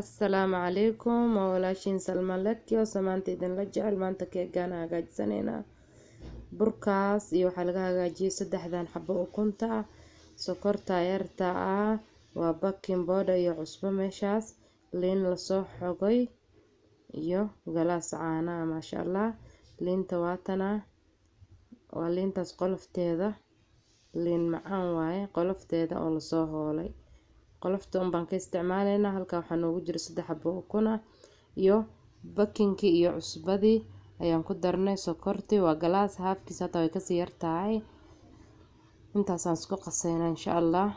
السلام عليكم وولاشين سلمان لك يو سمانت إذن لجعل مانتا كيغانا هاجاج سنينا بركاس iyo waxa laga hagaajiyay saddexdan xabo oo kunta sokorta yarta waa baking powder iyo cusbo meeshaas liin la soo xogay iyo galaas caana ma sha Allah liinta waatana waa liintaas qolofteeda liin macaan waaye qolofteeda oo la soo hoolay qolofta baan ka isticmaalayna halka waxa noogu jira saddex xabo oo kuna iyo bakinki iyo cusbadii ayaan ku darnay sokorti waa galaas halfkiis hata way ka sii yartahay intaas aan isku qaseynaa insha Allah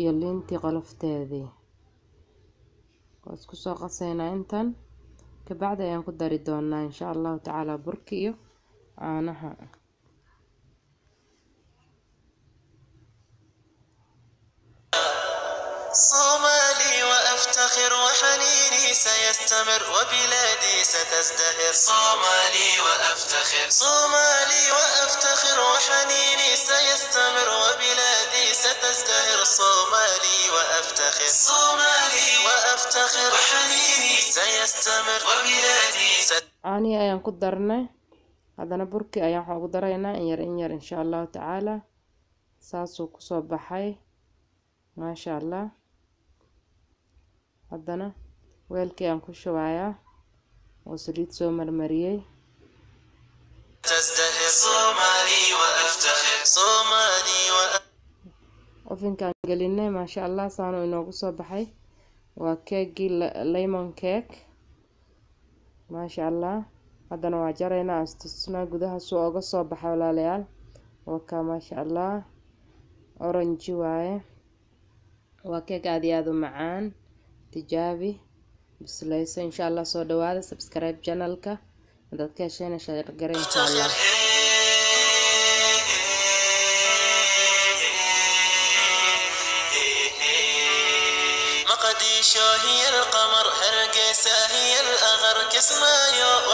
iyo liintii qolofteedii oo isku soo qaseynaa intan ka bacdi ayaan ku dari doonaa insha Allah taala burki iyo caanaha صومالي وأفتخر وحنيني سيستمر وبلادي ستزدهر صومالي وأفتخر صومالي وأفتخر وحنيني سيستمر وبلادي ستزدهر صومالي وأفتخر صومالي وأفتخر وحنيني سيستمر وبلادي عاني أيام قدرنا هذا نبركي أيام قدرنا إن إن شاء الله تعالى ساسو كسب بحي ما شاء الله haddana weelkii aan ku shubayaa oo saliid soo marmariyay ovenkaan gelinay ma sha Allah saano inoogu soo baxay waa keegi lemon cake ma sha Allah haddana waa jaraynaa astusna gudaha soo uga soo baxay walaalayaal waa ka ma sha Allah orange waaye waa keeg aad iyo aad u macaan تجابي بس ليس إن شاء الله صور دوادة سبسكرايب channelka dadka ka heshayna share garay إن شاء الله مقديشو هي القمر هرقيسة هي الأغر كسمايو